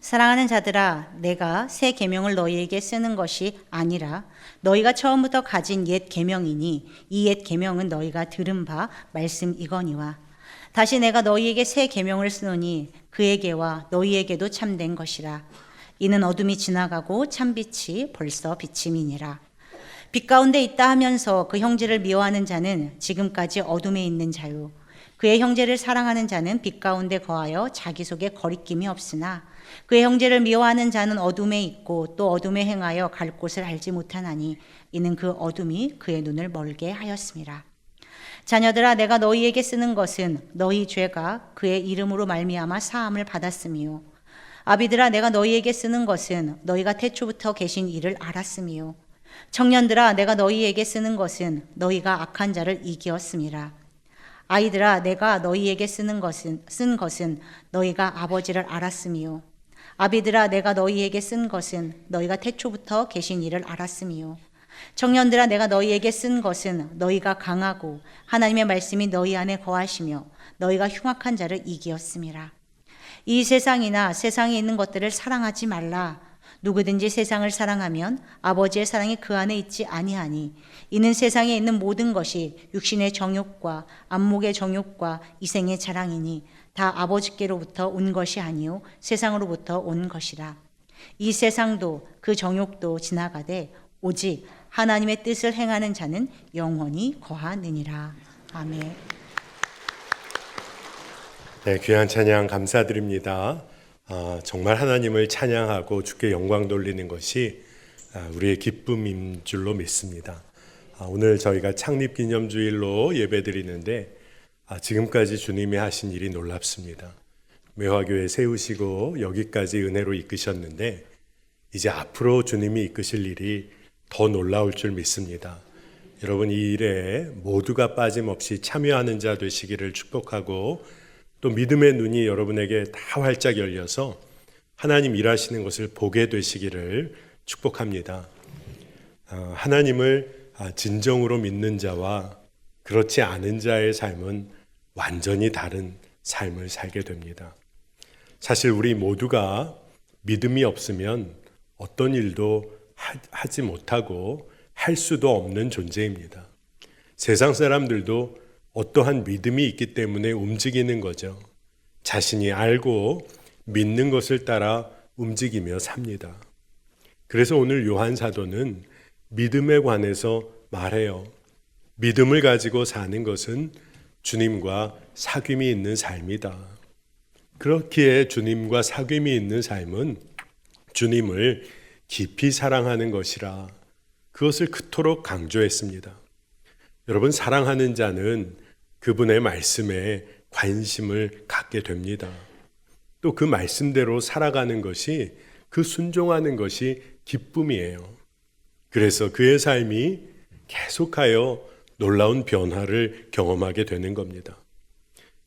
사랑하는 자들아, 내가 새 계명을 너희에게 쓰는 것이 아니라 너희가 처음부터 가진 옛 계명이니 이 옛 계명은 너희가 들은 바 말씀이거니와 다시 내가 너희에게 새 계명을 쓰노니 그에게와 너희에게도 참된 것이라. 이는 어둠이 지나가고 참빛이 벌써 비침이니라. 빛 가운데 있다 하면서 그 형제를 미워하는 자는 지금까지 어둠에 있는 자요, 그의 형제를 사랑하는 자는 빛 가운데 거하여 자기 속에 거리낌이 없으나 그의 형제를 미워하는 자는 어둠에 있고 또 어둠에 행하여 갈 곳을 알지 못하나니 이는 그 어둠이 그의 눈을 멀게 하였습니다. 자녀들아, 내가 너희에게 쓰는 것은 너희 죄가 그의 이름으로 말미암아 사함을 받았으며, 아비들아, 내가 너희에게 쓰는 것은 너희가 태초부터 계신 이를 알았으며, 청년들아, 내가 너희에게 쓰는 것은 너희가 악한 자를 이기었음이라. 아이들아, 내가 너희에게 쓴 것은 너희가 아버지를 알았으며, 아비들아, 내가 너희에게 쓴 것은 너희가 태초부터 계신 이를 알았으며, 청년들아, 내가 너희에게 쓴 것은 너희가 강하고 하나님의 말씀이 너희 안에 거하시며 너희가 흉악한 자를 이기었음이라. 이 세상이나 세상에 있는 것들을 사랑하지 말라. 누구든지 세상을 사랑하면 아버지의 사랑이 그 안에 있지 아니하니 이는 세상에 있는 모든 것이 육신의 정욕과 안목의 정욕과 이생의 자랑이니 다 아버지께로부터 온 것이 아니요 세상으로부터 온 것이라. 이 세상도 그 정욕도 지나가되 오직 하나님의 뜻을 행하는 자는 영원히 거하느니라. 아멘. 네, 귀한 찬양 감사드립니다. 정말 하나님을 찬양하고 주께 영광 돌리는 것이 우리의 기쁨인 줄로 믿습니다. 오늘 저희가 창립기념주일로 예배드리는데 지금까지 주님이 하신 일이 놀랍습니다. 매화교회 세우시고 여기까지 은혜로 이끄셨는데 이제 앞으로 주님이 이끄실 일이 더 놀라울 줄 믿습니다. 여러분, 이 일에 모두가 빠짐없이 참여하는 자 되시기를 축복하고 또 믿음의 눈이 여러분에게 다 활짝 열려서 하나님 일하시는 것을 보게 되시기를 축복합니다. 하나님을 진정으로 믿는 자와 그렇지 않은 자의 삶은 완전히 다른 삶을 살게 됩니다. 사실 우리 모두가 믿음이 없으면 어떤 일도 하지 못하고 할 수도 없는 존재입니다. 세상 사람들도 어떠한 믿음이 있기 때문에 움직이는 거죠. 자신이 알고 믿는 것을 따라 움직이며 삽니다. 그래서 오늘 요한 사도는 믿음에 관해서 말해요. 믿음을 가지고 사는 것은 주님과 사귐이 있는 삶이다. 그렇기에 주님과 사귐이 있는 삶은 주님을 깊이 사랑하는 것이라 그것을 그토록 강조했습니다. 여러분, 사랑하는 자는 그분의 말씀에 관심을 갖게 됩니다. 또 그 말씀대로 살아가는 것이, 그 순종하는 것이 기쁨이에요. 그래서 그의 삶이 계속하여 놀라운 변화를 경험하게 되는 겁니다.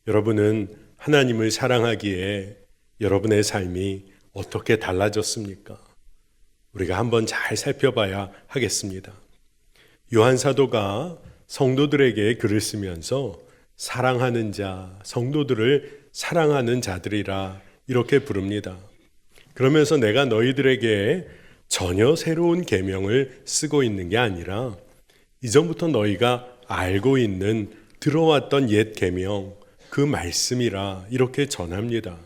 여러분은 하나님을 사랑하기에 여러분의 삶이 어떻게 달라졌습니까? 우리가 한번 잘 살펴봐야 하겠습니다. 요한 사도가 성도들에게 글을 쓰면서 사랑하는 자, 성도들을 사랑하는 자들이라 이렇게 부릅니다. 그러면서 내가 너희들에게 전혀 새로운 계명을 쓰고 있는 게 아니라 이전부터 너희가 알고 있는 들어왔던 옛 계명, 그 말씀이라 이렇게 전합니다.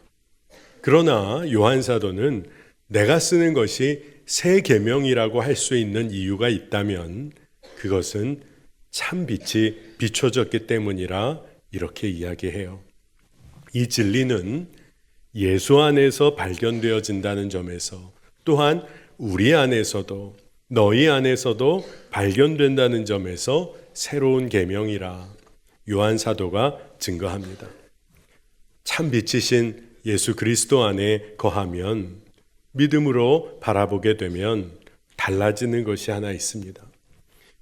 그러나 요한 사도는 내가 쓰는 것이 새 계명이라고 할 수 있는 이유가 있다면 그것은 참 빛이 비춰졌기 때문이라 이렇게 이야기해요. 이 진리는 예수 안에서 발견되어진다는 점에서 또한 우리 안에서도 너희 안에서도 발견된다는 점에서 새로운 계명이라 요한 사도가 증거합니다. 참 빛이신 예수 그리스도 안에 거하면 믿음으로 바라보게 되면 달라지는 것이 하나 있습니다.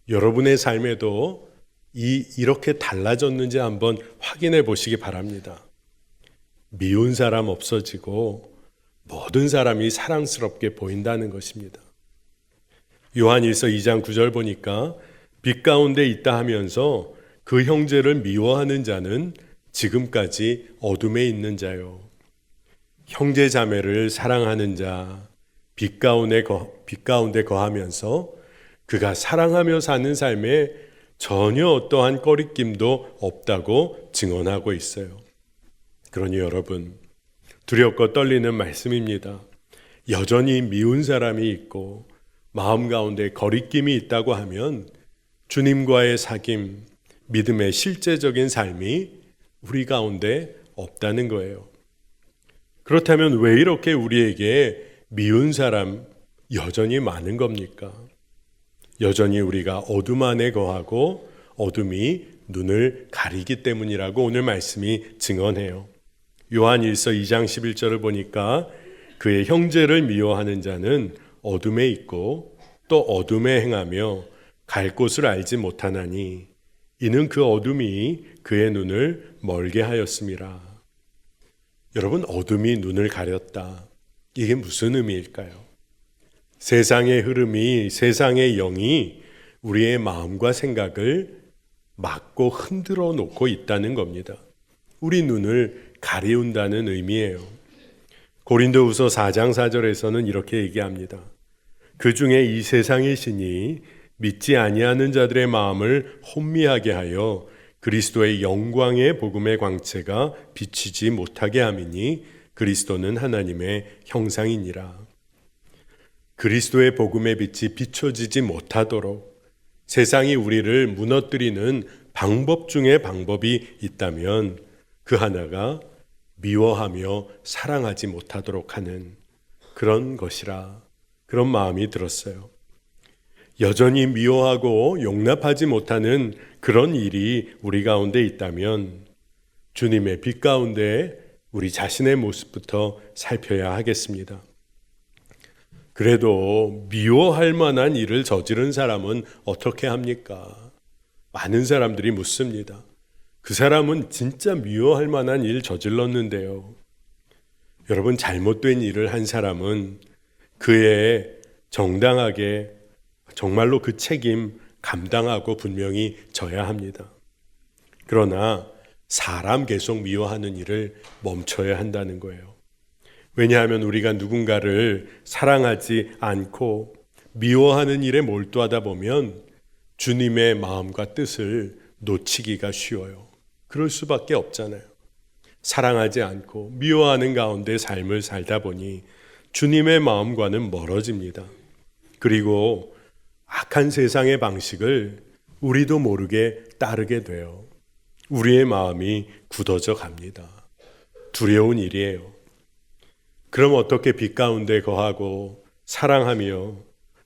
여러분의 삶에도 이렇게 달라졌는지 한번 확인해 보시기 바랍니다. 미운 사람 없어지고 모든 사람이 사랑스럽게 보인다는 것입니다. 요한일서 2장 9절 보니까 빛 가운데 있다 하면서 그 형제를 미워하는 자는 지금까지 어둠에 있는 자요. 형제 자매를 사랑하는 자, 빛 가운데 거하면서 그가 사랑하며 사는 삶에 전혀 어떠한 꺼리낌도 없다고 증언하고 있어요. 그러니 여러분, 두렵고 떨리는 말씀입니다. 여전히 미운 사람이 있고 마음 가운데 거리낌이 있다고 하면 주님과의 사귐, 믿음의 실제적인 삶이 우리 가운데 없다는 거예요. 그렇다면 왜 이렇게 우리에게 미운 사람 여전히 많은 겁니까? 여전히 우리가 어둠 안에 거하고 어둠이 눈을 가리기 때문이라고 오늘 말씀이 증언해요. 요한 1서 2장 11절을 보니까 그의 형제를 미워하는 자는 어둠에 있고 또 어둠에 행하며 갈 곳을 알지 못하나니 이는 그 어둠이 그의 눈을 멀게 하였음이라. 여러분, 어둠이 눈을 가렸다. 이게 무슨 의미일까요? 세상의 흐름이, 세상의 영이 우리의 마음과 생각을 막고 흔들어 놓고 있다는 겁니다. 우리 눈을 가리운다는 의미예요. 고린도후서 4장 4절에서는 이렇게 얘기합니다. 그 중에 이 세상의 신이 믿지 아니하는 자들의 마음을 혼미하게 하여 그리스도의 영광의 복음의 광채가 비치지 못하게 함이니 그리스도는 하나님의 형상이니라. 그리스도의 복음의 빛이 비춰지지 못하도록 세상이 우리를 무너뜨리는 방법 중에 방법이 있다면 그 하나가 미워하며 사랑하지 못하도록 하는 그런 것이라, 그런 마음이 들었어요. 여전히 미워하고 용납하지 못하는 그런 일이 우리 가운데 있다면 주님의 빛 가운데 우리 자신의 모습부터 살펴야 하겠습니다. 그래도 미워할 만한 일을 저지른 사람은 어떻게 합니까? 많은 사람들이 묻습니다. 그 사람은 진짜 미워할 만한 일 저질렀는데요. 여러분, 잘못된 일을 한 사람은 그의 정당하게 정말로 그 책임 감당하고 분명히 져야 합니다. 그러나 사람 계속 미워하는 일을 멈춰야 한다는 거예요. 왜냐하면 우리가 누군가를 사랑하지 않고 미워하는 일에 몰두하다 보면 주님의 마음과 뜻을 놓치기가 쉬워요. 그럴 수밖에 없잖아요. 사랑하지 않고 미워하는 가운데 삶을 살다 보니 주님의 마음과는 멀어집니다. 그리고 악한 세상의 방식을 우리도 모르게 따르게 돼요. 우리의 마음이 굳어져 갑니다. 두려운 일이에요. 그럼 어떻게 빛 가운데 거하고 사랑하며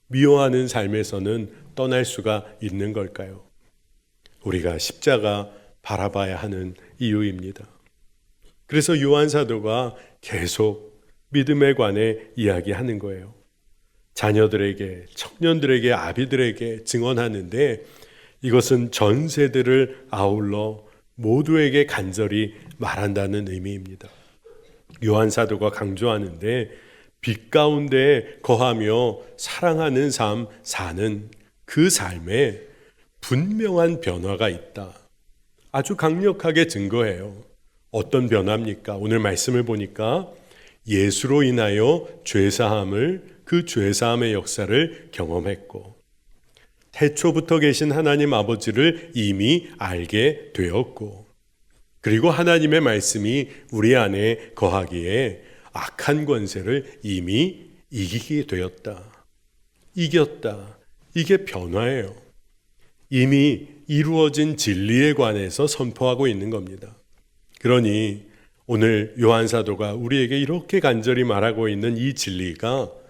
미워하는 삶에서는 떠날 수가 있는 걸까요? 우리가 십자가 바라봐야 하는 이유입니다. 그래서 요한 사도가 계속 믿음에 관해 이야기하는 거예요. 자녀들에게, 청년들에게, 아비들에게 증언하는데 이것은 전 세대를 아울러 모두에게 간절히 말한다는 의미입니다. 요한 사도가 강조하는데 빛 가운데 거하며 사랑하는 삶 사는 그 삶에 분명한 변화가 있다. 아주 강력하게 증거해요. 어떤 변화입니까? 오늘 말씀을 보니까 예수로 인하여 그 죄사함의 역사를 경험했고 태초부터 계신 하나님 아버지를 이미 알게 되었고 그리고 하나님의 말씀이 우리 안에 거하기에 악한 권세를 이미 이기게 되었다. 이겼다. 이게 변화예요. 이미 이루어진 진리에 관해서 선포하고 있는 겁니다. 그러니 오늘 요한 사도가 우리에게 이렇게 간절히 말하고 있는 이 진리가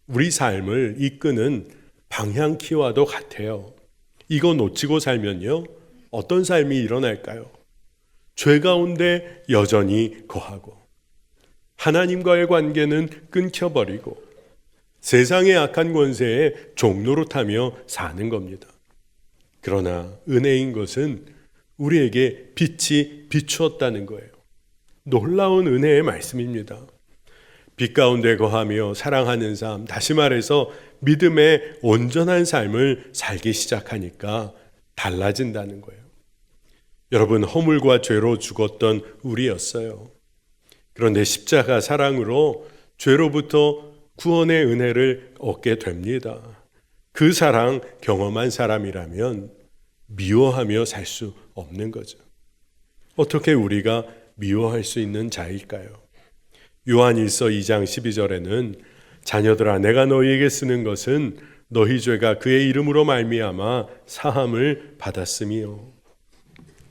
우리 삶을 이끄는 방향키와도 같아요. 이거 놓치고 살면요, 어떤 삶이 일어날까요? 죄 가운데 여전히 거하고 하나님과의 관계는 끊겨버리고 세상의 악한 권세에 종노릇하며 사는 겁니다. 그러나 은혜인 것은 우리에게 빛이 비추었다는 거예요. 놀라운 은혜의 말씀입니다. 빛 가운데 거하며 사랑하는 삶, 다시 말해서 믿음의 온전한 삶을 살기 시작하니까 달라진다는 거예요. 여러분, 허물과 죄로 죽었던 우리였어요. 그런데 십자가 사랑으로 죄로부터 구원의 은혜를 얻게 됩니다. 그 사랑 경험한 사람이라면 미워하며 살 수 없는 거죠. 어떻게 우리가 미워할 수 있는 자일까요? 요한일서 2장 12절에는 자녀들아 내가 너희에게 쓰는 것은 너희 죄가 그의 이름으로 말미암아 사함을 받았음이요.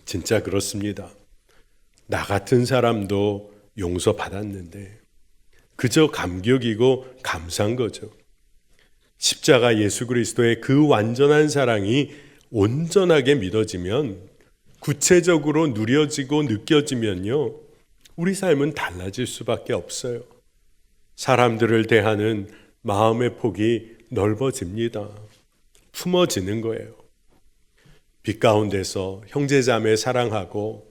진짜 그렇습니다. 나 같은 사람도 용서받았는데 그저 감격이고 감사한 거죠. 십자가 예수 그리스도의 그 완전한 사랑이 온전하게 믿어지면, 구체적으로 누려지고 느껴지면요, 우리 삶은 달라질 수밖에 없어요. 사람들을 대하는 마음의 폭이 넓어집니다. 품어지는 거예요. 빛 가운데서 형제자매 사랑하고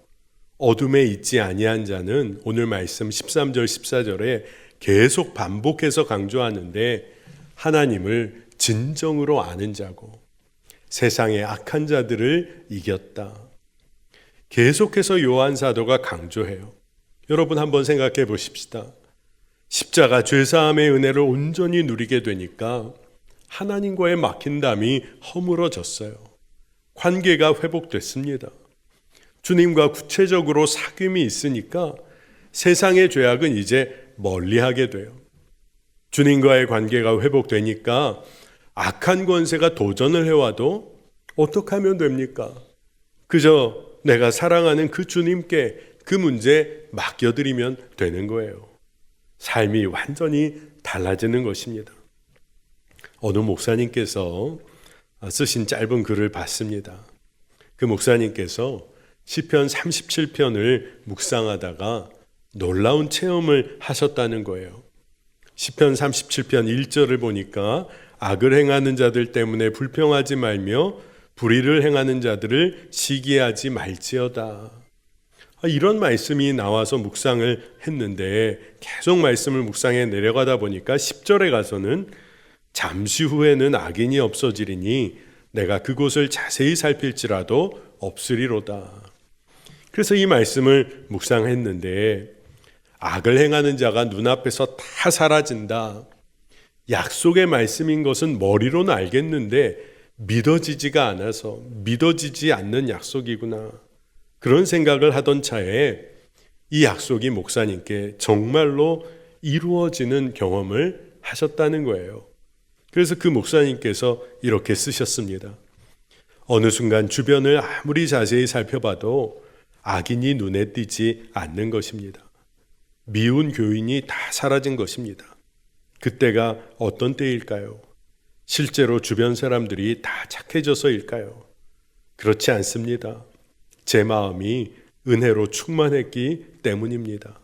어둠에 있지 아니한 자는 오늘 말씀 13절 14절에 계속 반복해서 강조하는데, 하나님을 진정으로 아는 자고 세상의 악한 자들을 이겼다. 계속해서 요한 사도가 강조해요. 여러분 한번 생각해 보십시다. 십자가 죄사함의 은혜를 온전히 누리게 되니까 하나님과의 막힌 담이 허물어졌어요. 관계가 회복됐습니다. 주님과 구체적으로 사귐이 있으니까 세상의 죄악은 이제 멀리하게 돼요. 주님과의 관계가 회복되니까 악한 권세가 도전을 해와도 어떻게 하면 됩니까? 그저 내가 사랑하는 그 주님께 그 문제 맡겨드리면 되는 거예요. 삶이 완전히 달라지는 것입니다. 어느 목사님께서 쓰신 짧은 글을 봤습니다. 그 목사님께서 시편 37편을 묵상하다가 놀라운 체험을 하셨다는 거예요. 시편 37편 1절을 보니까 악을 행하는 자들 때문에 불평하지 말며 불의를 행하는 자들을 시기하지 말지어다. 이런 말씀이 나와서 묵상을 했는데 계속 말씀을 묵상해 내려가다 보니까 10절에 가서는 잠시 후에는 악인이 없어지리니 내가 그곳을 자세히 살필지라도 없으리로다. 그래서 이 말씀을 묵상했는데, 악을 행하는 자가 눈앞에서 다 사라진다. 약속의 말씀인 것은 머리로는 알겠는데 믿어지지가 않아서 믿어지지 않는 약속이구나. 그런 생각을 하던 차에 이 약속이 목사님께 정말로 이루어지는 경험을 하셨다는 거예요. 그래서 그 목사님께서 이렇게 쓰셨습니다. 어느 순간 주변을 아무리 자세히 살펴봐도 악인이 눈에 띄지 않는 것입니다. 미운 교인이 다 사라진 것입니다. 그때가 어떤 때일까요? 실제로 주변 사람들이 다 착해져서일까요? 그렇지 않습니다. 제 마음이 은혜로 충만했기 때문입니다.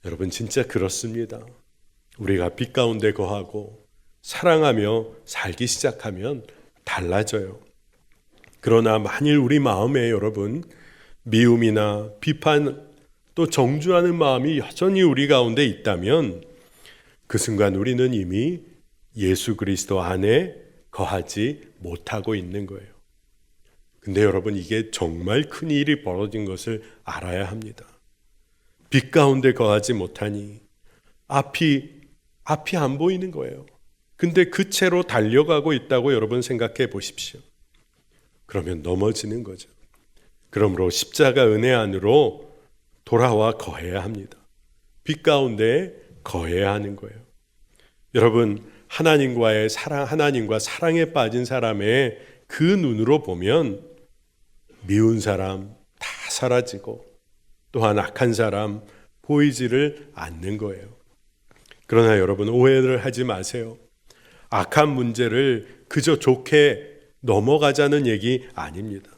여러분 진짜 그렇습니다. 우리가 빛 가운데 거하고 사랑하며 살기 시작하면 달라져요. 그러나 만일 우리 마음에 여러분 미움이나 비판 또 정죄하는 마음이 여전히 우리 가운데 있다면 그 순간 우리는 이미 예수 그리스도 안에 거하지 못하고 있는 거예요. 근데 여러분 이게 정말 큰 일이 벌어진 것을 알아야 합니다. 빛 가운데 거하지 못하니 앞이 안 보이는 거예요. 근데 그 채로 달려가고 있다고 여러분 생각해 보십시오. 그러면 넘어지는 거죠. 그러므로 십자가 은혜 안으로 돌아와 거해야 합니다. 빛 가운데 거해야 하는 거예요. 여러분 하나님과 사랑에 빠진 사람의 그 눈으로 보면 미운 사람 다 사라지고 또한 악한 사람 보이지를 않는 거예요. 그러나 여러분 오해를 하지 마세요. 악한 문제를 그저 좋게 넘어가자는 얘기 아닙니다.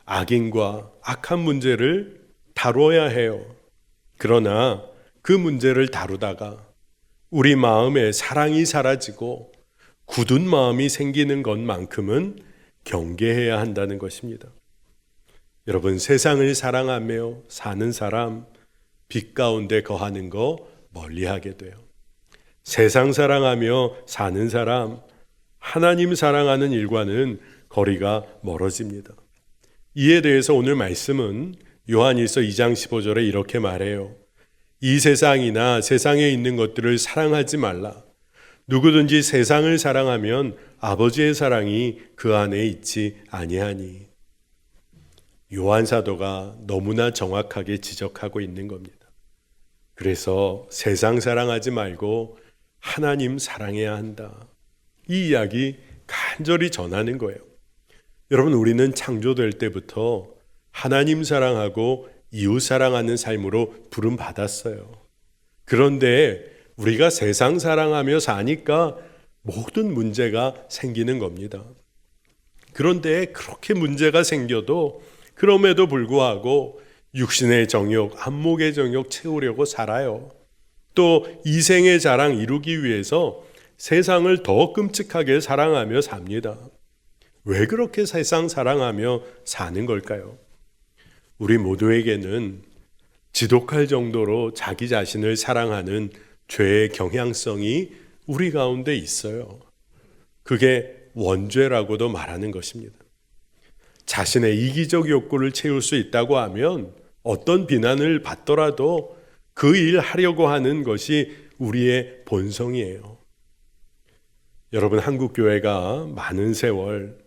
악인과 악한 문제를 다뤄야 해요. 그러나 그 문제를 다루다가 우리 마음에 사랑이 사라지고 굳은 마음이 생기는 것만큼은 경계해야 한다는 것입니다. 여러분 세상을 사랑하며 사는 사람 빛 가운데 거하는 거 멀리하게 돼요. 세상 사랑하며 사는 사람 하나님 사랑하는 일과는 거리가 멀어집니다. 이에 대해서 오늘 말씀은 요한일서 2장 15절에 이렇게 말해요. 이 세상이나 세상에 있는 것들을 사랑하지 말라. 누구든지 세상을 사랑하면 아버지의 사랑이 그 안에 있지 아니하니. 요한 사도가 너무나 정확하게 지적하고 있는 겁니다. 그래서 세상 사랑하지 말고 하나님 사랑해야 한다. 이 이야기 간절히 전하는 거예요. 여러분, 우리는 창조될 때부터 하나님 사랑하고 이웃 사랑하는 삶으로 부름 받았어요. 그런데 우리가 세상 사랑하며 사니까 모든 문제가 생기는 겁니다. 그런데 그렇게 문제가 생겨도 그럼에도 불구하고 육신의 정욕, 안목의 정욕 채우려고 살아요. 또 이생의 자랑 이루기 위해서 세상을 더 끔찍하게 사랑하며 삽니다. 왜 그렇게 세상 사랑하며 사는 걸까요? 우리 모두에게는 지독할 정도로 자기 자신을 사랑하는 죄의 경향성이 우리 가운데 있어요. 그게 원죄라고도 말하는 것입니다. 자신의 이기적 욕구를 채울 수 있다고 하면 어떤 비난을 받더라도 그 일 하려고 하는 것이 우리의 본성이에요. 여러분, 한국교회가 많은 세월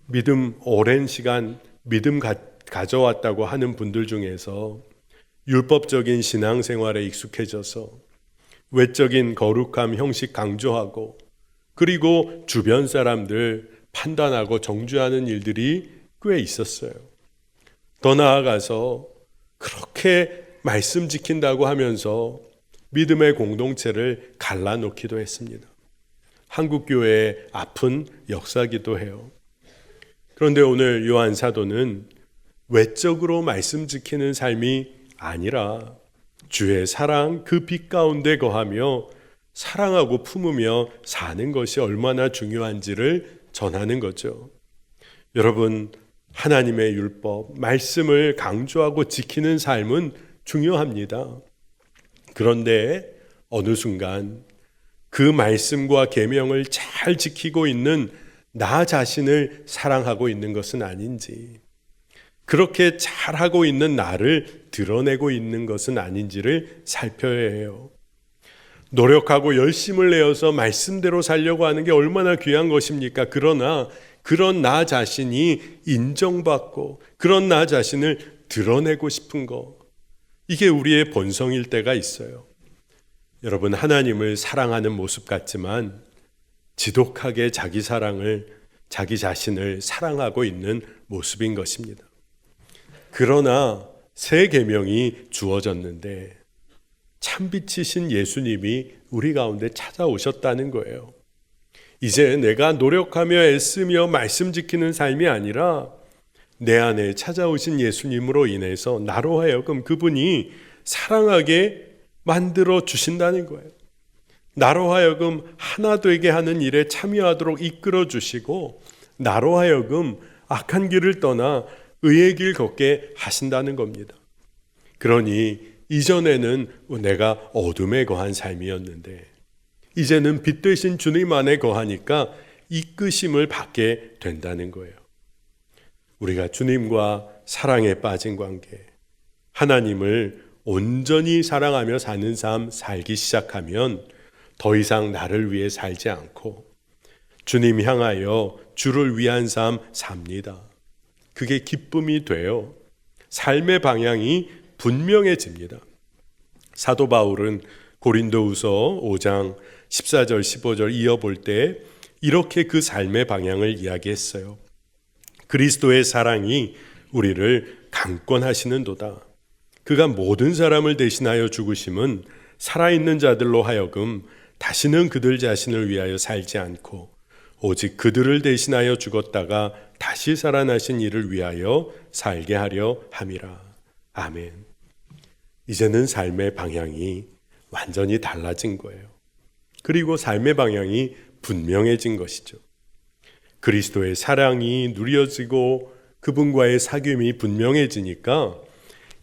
믿음 오랜 시간 믿음 가져왔다고 하는 분들 중에서 율법적인 신앙생활에 익숙해져서 외적인 거룩함 형식 강조하고 그리고 주변 사람들 판단하고 정죄하는 일들이 꽤 있었어요. 더 나아가서 그렇게 말씀 지킨다고 하면서 믿음의 공동체를 갈라놓기도 했습니다. 한국교회의 아픈 역사기도 해요. 그런데 오늘 요한 사도는 외적으로 말씀 지키는 삶이 아니라 주의 사랑 그 빛 가운데 거하며 사랑하고 품으며 사는 것이 얼마나 중요한지를 전하는 거죠. 여러분, 하나님의 율법, 말씀을 강조하고 지키는 삶은 중요합니다. 그런데 어느 순간 그 말씀과 계명을 잘 지키고 있는 나 자신을 사랑하고 있는 것은 아닌지, 그렇게 잘하고 있는 나를 드러내고 있는 것은 아닌지를 살펴야 해요. 노력하고 열심을 내어서 말씀대로 살려고 하는 게 얼마나 귀한 것입니까? 그러나 그런 나 자신이 인정받고 그런 나 자신을 드러내고 싶은 거, 이게 우리의 본성일 때가 있어요. 여러분, 하나님을 사랑하는 모습 같지만 지독하게 자기 사랑을, 자기 자신을 사랑하고 있는 모습인 것입니다. 그러나 새 계명이 주어졌는데 참빛이신 예수님이 우리 가운데 찾아오셨다는 거예요. 이제 내가 노력하며 애쓰며 말씀 지키는 삶이 아니라 내 안에 찾아오신 예수님으로 인해서 나로 하여금 그분이 사랑하게 만들어 주신다는 거예요. 나로 하여금 하나 되게 하는 일에 참여하도록 이끌어 주시고 나로 하여금 악한 길을 떠나 의의 길 걷게 하신다는 겁니다. 그러니 이전에는 내가 어둠에 거한 삶이었는데 이제는 빛 되신 주님 안에 거하니까 이끄심을 받게 된다는 거예요. 우리가 주님과 사랑에 빠진 관계, 하나님을 온전히 사랑하며 사는 삶 살기 시작하면 더 이상 나를 위해 살지 않고 주님 향하여 주를 위한 삶 삽니다. 그게 기쁨이 돼요. 삶의 방향이 분명해집니다. 사도 바울은 고린도후서 5장 14절 15절 이어볼 때 이렇게 그 삶의 방향을 이야기했어요. 그리스도의 사랑이 우리를 강권하시는도다. 그가 모든 사람을 대신하여 죽으심은 살아있는 자들로 하여금 다시는 그들 자신을 위하여 살지 않고 오직 그들을 대신하여 죽었다가 다시 살아나신 이를 위하여 살게 하려 함이라. 아멘. 이제는 삶의 방향이 완전히 달라진 거예요. 그리고 삶의 방향이 분명해진 것이죠. 그리스도의 사랑이 누려지고 그분과의 사귐이 분명해지니까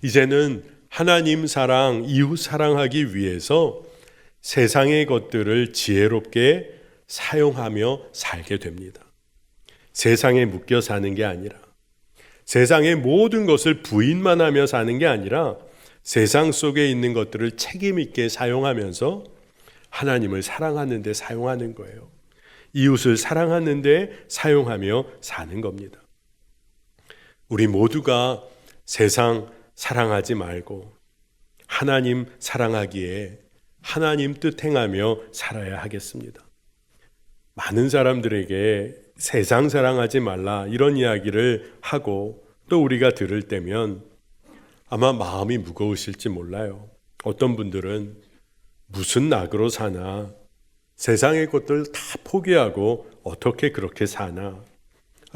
이제는 하나님 사랑, 이웃 사랑하기 위해서 세상의 것들을 지혜롭게 사용하며 살게 됩니다. 세상에 묶여 사는 게 아니라 세상의 모든 것을 부인만 하며 사는 게 아니라 세상 속에 있는 것들을 책임 있게 사용하면서 하나님을 사랑하는 데 사용하는 거예요. 이웃을 사랑하는 데 사용하며 사는 겁니다. 우리 모두가 세상 사랑하지 말고 하나님 사랑하기에 하나님 뜻 행하며 살아야 하겠습니다. 많은 사람들에게 세상 사랑하지 말라 이런 이야기를 하고 또 우리가 들을 때면 아마 마음이 무거우실지 몰라요. 어떤 분들은 무슨 낙으로 사나, 세상의 것들 다 포기하고 어떻게 그렇게 사나,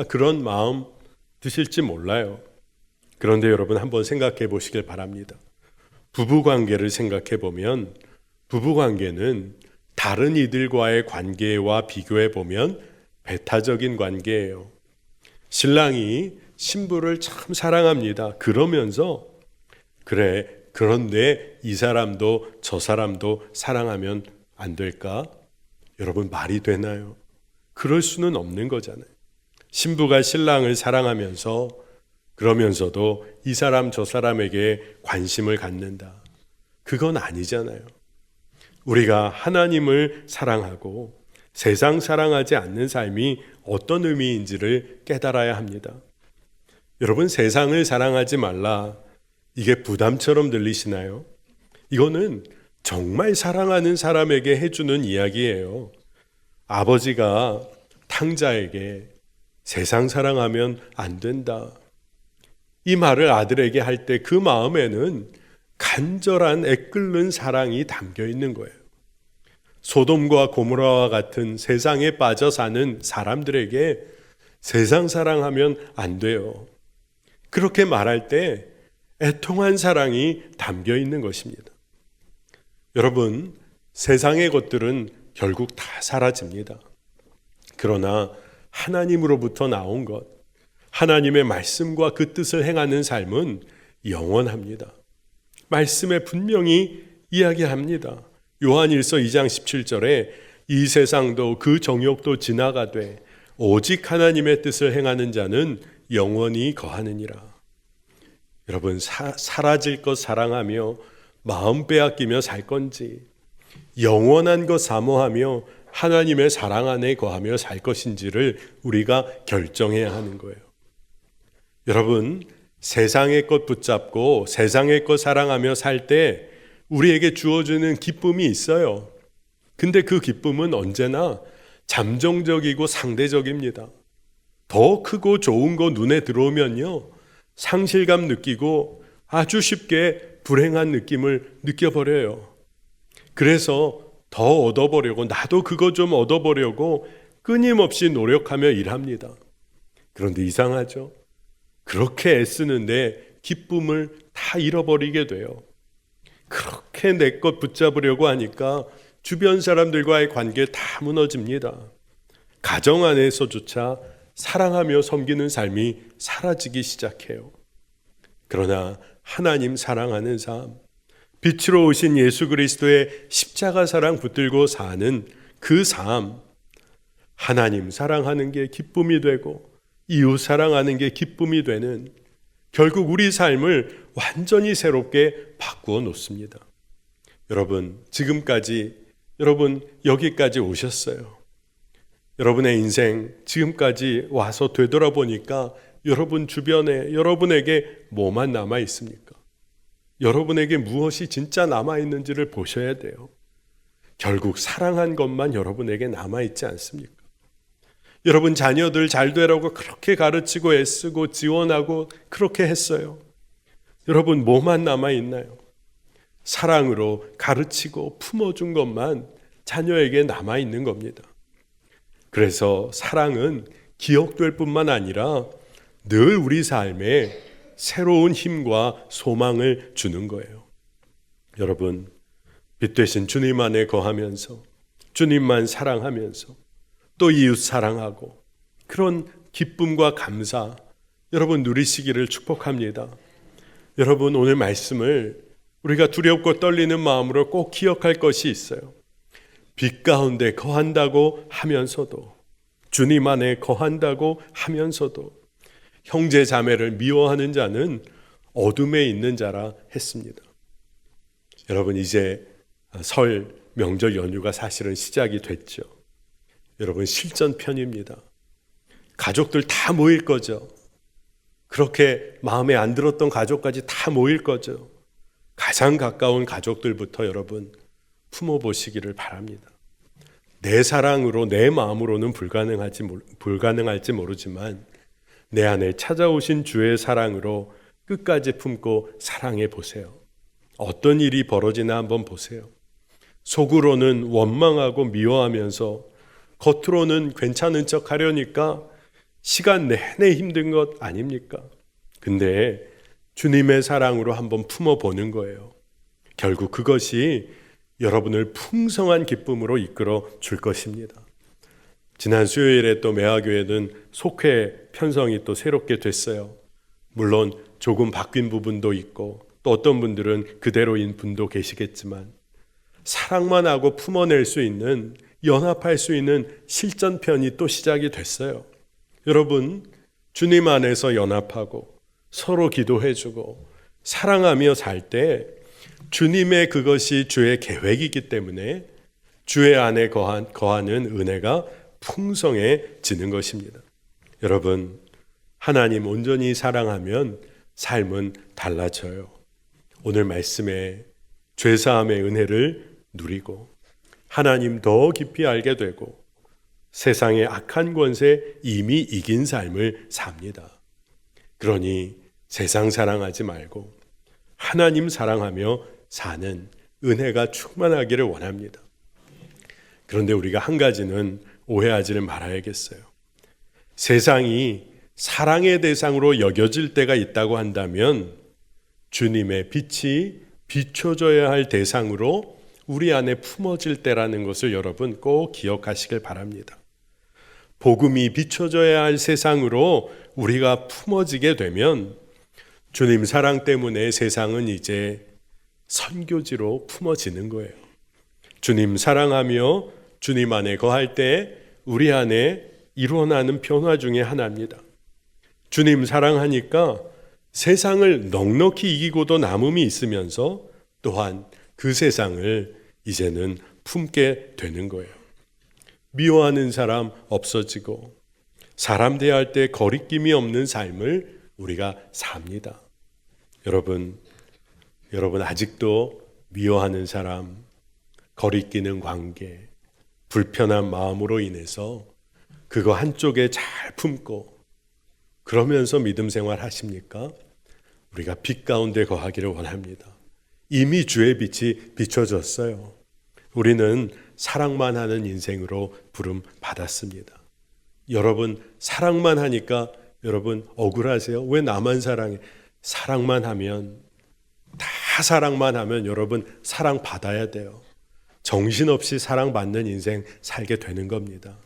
그런 마음 드실지 몰라요. 그런데 여러분 한번 생각해 보시길 바랍니다. 부부관계를 생각해 보면 부부관계는 다른 이들과의 관계와 비교해 보면 배타적인 관계예요. 신랑이 신부를 참 사랑합니다. 그러면서 그래, 그런데 이 사람도 저 사람도 사랑하면 안 될까? 여러분 말이 되나요? 그럴 수는 없는 거잖아요. 신부가 신랑을 사랑하면서 그러면서도 이 사람 저 사람에게 관심을 갖는다. 그건 아니잖아요. 우리가 하나님을 사랑하고 세상 사랑하지 않는 삶이 어떤 의미인지를 깨달아야 합니다. 여러분, 세상을 사랑하지 말라. 이게 부담처럼 들리시나요? 이거는 정말 사랑하는 사람에게 해주는 이야기예요. 아버지가 탕자에게 세상 사랑하면 안 된다. 이 말을 아들에게 할 때 그 마음에는 간절한 애끓는 사랑이 담겨 있는 거예요. 소돔과 고모라와 같은 세상에 빠져 사는 사람들에게 세상 사랑하면 안 돼요. 그렇게 말할 때 애통한 사랑이 담겨 있는 것입니다. 여러분, 세상의 것들은 결국 다 사라집니다. 그러나 하나님으로부터 나온 것, 하나님의 말씀과 그 뜻을 행하는 삶은 영원합니다. 말씀에 분명히 이야기합니다. 요한일서 2장 17절에 이 세상도 그 정욕도 지나가되 오직 하나님의 뜻을 행하는 자는 영원히 거하느니라. 여러분, 사라질 것 사랑하며 마음 빼앗기며 살 건지 영원한 것 사모하며 하나님의 사랑 안에 거하며 살 것인지를 우리가 결정해야 하는 거예요. 여러분, 세상의 것 붙잡고 세상의 것 사랑하며 살 때 우리에게 주어지는 기쁨이 있어요. 근데 그 기쁨은 언제나 잠정적이고 상대적입니다. 더 크고 좋은 거 눈에 들어오면요, 상실감 느끼고 아주 쉽게 불행한 느낌을 느껴버려요. 그래서 더 얻어보려고, 나도 그거 좀 얻어보려고 끊임없이 노력하며 일합니다. 그런데 이상하죠? 그렇게 애쓰는데 기쁨을 다 잃어버리게 돼요. 그렇게 내 것 붙잡으려고 하니까 주변 사람들과의 관계 다 무너집니다. 가정 안에서조차 사랑하며 섬기는 삶이 사라지기 시작해요. 그러나 하나님 사랑하는 삶, 빛으로 오신 예수 그리스도의 십자가 사랑 붙들고 사는 그 삶, 하나님 사랑하는 게 기쁨이 되고 이웃 사랑하는 게 기쁨이 되는, 결국 우리 삶을 완전히 새롭게 바꾸어 놓습니다. 여러분, 지금까지 여러분 여기까지 오셨어요. 여러분의 인생 지금까지 와서 되돌아보니까 여러분 주변에 여러분에게 뭐만 남아 있습니까? 여러분에게 무엇이 진짜 남아 있는지를 보셔야 돼요. 결국 사랑한 것만 여러분에게 남아 있지 않습니까? 여러분 자녀들 잘 되라고 그렇게 가르치고 애쓰고 지원하고 그렇게 했어요. 여러분 뭐만 남아 있나요? 사랑으로 가르치고 품어준 것만 자녀에게 남아 있는 겁니다. 그래서 사랑은 기억될 뿐만 아니라 늘 우리 삶에 새로운 힘과 소망을 주는 거예요. 여러분, 빛 되신 주님 안에 거하면서 주님만 사랑하면서 또 이웃 사랑하고 그런 기쁨과 감사 여러분 누리시기를 축복합니다. 여러분, 오늘 말씀을 우리가 두렵고 떨리는 마음으로 꼭 기억할 것이 있어요. 빛 가운데 거한다고 하면서도, 주님 안에 거한다고 하면서도 형제 자매를 미워하는 자는 어둠에 있는 자라 했습니다. 여러분, 이제 설 명절 연휴가 사실은 시작이 됐죠. 여러분, 실전편입니다. 가족들 다 모일 거죠. 그렇게 마음에 안 들었던 가족까지 다 모일 거죠. 가장 가까운 가족들부터 여러분 품어보시기를 바랍니다. 내 사랑으로, 내 마음으로는 불가능할지 모르지만 내 안에 찾아오신 주의 사랑으로 끝까지 품고 사랑해 보세요. 어떤 일이 벌어지나 한번 보세요. 속으로는 원망하고 미워하면서 겉으로는 괜찮은 척 하려니까 시간 내내 힘든 것 아닙니까? 근데 주님의 사랑으로 한번 품어보는 거예요. 결국 그것이 여러분을 풍성한 기쁨으로 이끌어 줄 것입니다. 지난 수요일에 또 매화교회는 속회 편성이 또 새롭게 됐어요. 물론 조금 바뀐 부분도 있고 또 어떤 분들은 그대로인 분도 계시겠지만 사랑만 하고 품어낼 수 있는, 연합할 수 있는 실전편이 또 시작이 됐어요. 여러분, 주님 안에서 연합하고 서로 기도해주고 사랑하며 살 때 주님의 그것이 주의 계획이기 때문에 주의 안에 거하는 은혜가 풍성해지는 것입니다. 여러분, 하나님 온전히 사랑하면 삶은 달라져요. 오늘 말씀에 죄사함의 은혜를 누리고 하나님 더 깊이 알게 되고 세상의 악한 권세 이미 이긴 삶을 삽니다. 그러니 세상 사랑하지 말고 하나님 사랑하며 사는 은혜가 충만하기를 원합니다. 그런데 우리가 한 가지는 오해하지는 말아야겠어요. 세상이 사랑의 대상으로 여겨질 때가 있다고 한다면 주님의 빛이 비춰져야 할 대상으로 우리 안에 품어질 때라는 것을 여러분 꼭 기억하시길 바랍니다. 복음이 비춰져야 할 세상으로 우리가 품어지게 되면 주님 사랑 때문에 세상은 이제 선교지로 품어지는 거예요. 주님 사랑하며 주님 안에 거할 때 우리 안에 일어나는 변화 중에 하나입니다. 주님 사랑하니까 세상을 넉넉히 이기고도 남음이 있으면서 또한 그 세상을 이제는 품게 되는 거예요. 미워하는 사람 없어지고 사람 대할 때 거리낌이 없는 삶을 우리가 삽니다. 여러분 아직도 미워하는 사람, 거리끼는 관계, 불편한 마음으로 인해서 그거 한쪽에 잘 품고 그러면서 믿음 생활 하십니까? 우리가 빛 가운데 거하기를 원합니다. 이미 주의 빛이 비춰졌어요. 우리는 사랑만 하는 인생으로 부름 받았습니다. 여러분 사랑만 하니까 여러분 억울하세요? 왜 나만 사랑해? 사랑만 하면 여러분 사랑 받아야 돼요. 정신없이 사랑받는 인생 살게 되는 겁니다.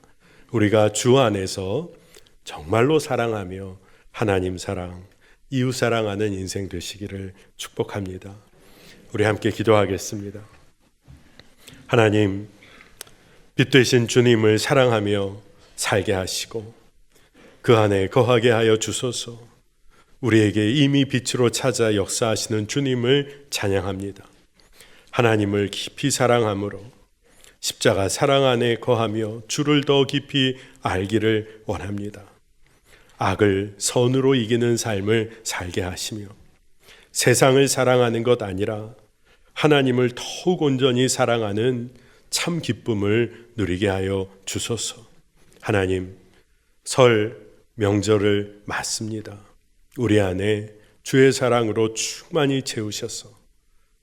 우리가 주 안에서 정말로 사랑하며 하나님 사랑, 이웃 사랑하는 인생 되시기를 축복합니다. 우리 함께 기도하겠습니다. 하나님, 빛 되신 주님을 사랑하며 살게 하시고 그 안에 거하게 하여 주소서. 우리에게 이미 빛으로 찾아 역사하시는 주님을 찬양합니다. 하나님을 깊이 사랑함으로 십자가 사랑 안에 거하며 주를 더 깊이 알기를 원합니다. 악을 선으로 이기는 삶을 살게 하시며 세상을 사랑하는 것 아니라 하나님을 더욱 온전히 사랑하는 참 기쁨을 누리게 하여 주소서. 하나님, 설 명절을 맞습니다. 우리 안에 주의 사랑으로 충만히 채우셔서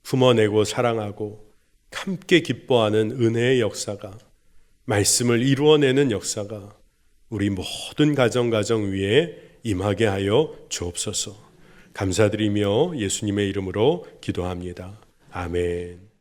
품어내고 사랑하고 함께 기뻐하는 은혜의 역사가, 말씀을 이루어내는 역사가 우리 모든 가정 위에 임하게 하여 주옵소서. 감사드리며 예수님의 이름으로 기도합니다. 아멘.